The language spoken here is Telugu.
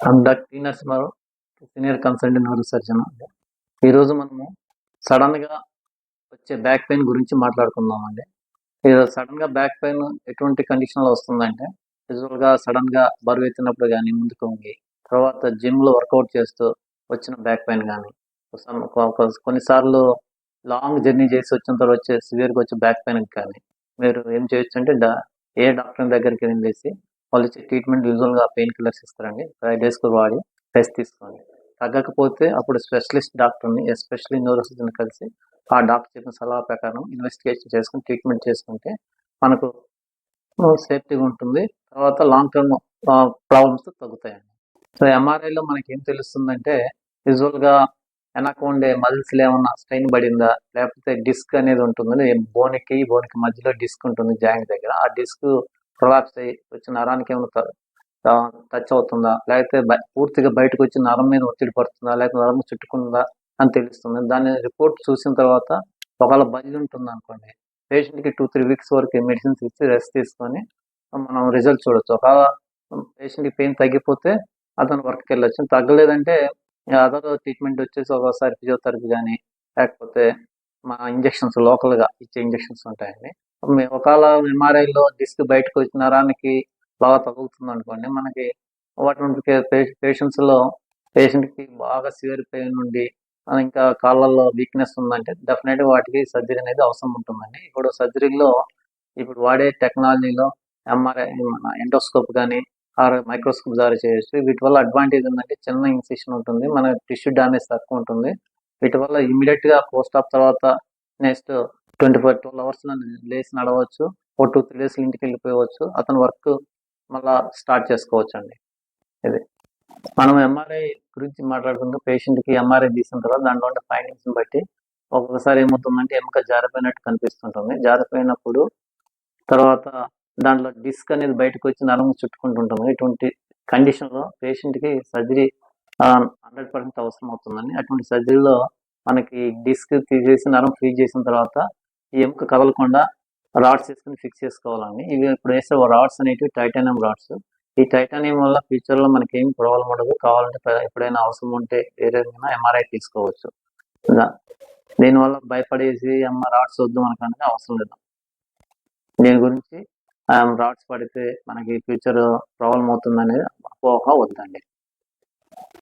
Doctor T Narasimha Rao, senior consultant neuro surgeon అండి. ఈరోజు మనము సడన్గా వచ్చే బ్యాక్ పెయిన్ గురించి మాట్లాడుకుందామండి. ఈరోజు సడన్గా బ్యాక్ పెయిన్ ఎటువంటి కండిషన్లో వస్తుందంటే, యూజువల్గా సడన్గా బరువు ఎత్తినప్పుడు కానీ ముందుకు వంగి, తర్వాత జిమ్లో వర్కౌట్ చేస్తూ వచ్చిన బ్యాక్ పెయిన్ కానీ, కొన్నిసార్లు లాంగ్ జర్నీ చేసి వచ్చిన తర్వాత వచ్చే సివియర్గా వచ్చే బ్యాక్ పెయిన్ కానీ మీరు ఏం చేయొచ్చు అంటే ఏ డాక్టర్ దగ్గరికి వెళ్ళేసి వాళ్ళు ఇచ్చే ట్రీట్మెంట్ యూజువల్గా పెయిన్ కిల్లర్స్ ఇస్తారండి. 5 డేస్కి వాడి రెస్ట్ తీసుకోండి. తగ్గకపోతే అప్పుడు స్పెషలిస్ట్ డాక్టర్ని, ఎస్పెషల్లీ న్యూరో సర్జన్ కలిసి ఆ డాక్టర్ చెప్పిన సలహా ప్రకారం ఇన్వెస్టిగేషన్ చేసుకుని ట్రీట్మెంట్ చేసుకుంటే మనకు సేఫ్టీగా ఉంటుంది. తర్వాత లాంగ్ టర్మ్ ప్రాబ్లమ్స్ తగ్గుతాయండి. సో ఎంఆర్ఐలో మనకి ఏం తెలుస్తుందంటే, యూజువల్గా వెనక ఉండే మజిల్స్లో ఏమన్నా స్ట్రెయిన్ పడిందా, లేకపోతే డిస్క్ అనేది ఉంటుంది. బోన్కి మధ్యలో డిస్క్ ఉంటుంది జాయింట్ దగ్గర. ఆ డిస్క్ ప్రొలాప్స్ అయ్యి వచ్చి నరానికి ఏమైనా టచ్ అవుతుందా, లేకపోతే పూర్తిగా బయటకు వచ్చి నరం మీద ఒత్తిడి పడుతుందా, లేకపోతే నరం చుట్టుకుందా అని తెలుస్తుంది. దాని రిపోర్ట్ చూసిన తర్వాత ఒకవేళ బలి ఉంటుంది అనుకోండి, పేషెంట్కి 2-3 వీక్స్ వరకు మెడిసిన్స్ ఇచ్చి రెస్ట్ తీసుకొని మనం రిజల్ట్ చూడొచ్చు. ఒకవేళ పేషెంట్కి పెయిన్ తగ్గిపోతే అతను వర్క్కి వెళ్ళొచ్చు. తగ్గలేదంటే అదర్ ట్రీట్మెంట్ వచ్చేసి ఒకసారి ఫిజియోథెరపీ కానీ, లేకపోతే మా ఇంజక్షన్స్ లోకల్గా ఇచ్చే ఇంజక్షన్స్ ఉంటాయండి. ఒకవేళ ఎంఆర్ఐలో డిస్క్ బయటకు వచ్చి నరానికి బాగా తగ్గుతుంది అనుకోండి, మనకి అటువంటి పేషెంట్స్లో పేషెంట్కి బాగా సివియర్ పెయిన్ ఉండి ఇంకా కాళ్ళల్లో వీక్నెస్ ఉందంటే డెఫినెట్గా వాటికి సర్జరీ అనేది అవసరం ఉంటుందండి. ఇప్పుడు సర్జరీలో ఇప్పుడు వాడే టెక్నాలజీలో ఎంఆర్ఐ, మన ఎండోస్కోప్ కానీ మైక్రోస్కోప్ ద్వారా చేయొచ్చు. వీటి వల్ల అడ్వాంటేజ్ ఏంటంటే చిన్న ఇన్సిషన్ ఉంటుంది, మన టిష్యూ డ్యామేజ్ తక్కువ ఉంటుంది. వీటి వల్ల ఇమీడియట్గా పోస్ట్ ఆఫ్ తర్వాత నెక్స్ట్ 12 అవర్స్లో లేచి నడవచ్చు. ఓ 2-3 డేస్ ఇంటికి వెళ్ళిపోవచ్చు. అతను వర్క్ మళ్ళా స్టార్ట్ చేసుకోవచ్చు అండి. ఇది మనం ఎంఆర్ఐ గురించి మాట్లాడుకుంటే, పేషెంట్కి ఎంఆర్ఐ తీసిన తర్వాత దాంట్లో ఉండే ఫైండింగ్స్ని బట్టి ఒక్కొక్కసారి ఏమవుతుందంటే ఎముక జారిపోయినట్టు కనిపిస్తుంటుంది. జారిపోయినప్పుడు తర్వాత దాంట్లో డిస్క్ అనేది బయటకు వచ్చి నరం చుట్టుకుంటుంటుంది. ఇటువంటి కండిషన్లో పేషెంట్కి సర్జరీ 100% అవసరం అవుతుందండి. అటువంటి సర్జరీలో మనకి డిస్క్ తీసేసి నరం ఫ్రీ చేసిన తర్వాత ఈ ఎముక కదలకుండా రాడ్స్ వేసుకుని ఫిక్స్ చేసుకోవాలండి. ఇవి ఇప్పుడు వేసే రాడ్స్ అనేవి టైటానియం రాడ్స్. ఈ టైటానియం వల్ల ఫ్యూచర్లో మనకి ఏం ప్రాబ్లం ఉండదు. కావాలంటే ఎప్పుడైనా అవసరం ఉంటే వేరే ఎంఆర్ఐ తీసుకోవచ్చు. దీనివల్ల భయపడేసి రాడ్స్ వద్దు మనకు అవసరం లేదు. దీని గురించి రాడ్స్ పడితే మనకి ఫ్యూచర్ ప్రాబ్లం అవుతుందనేది అపోహ వద్దండి.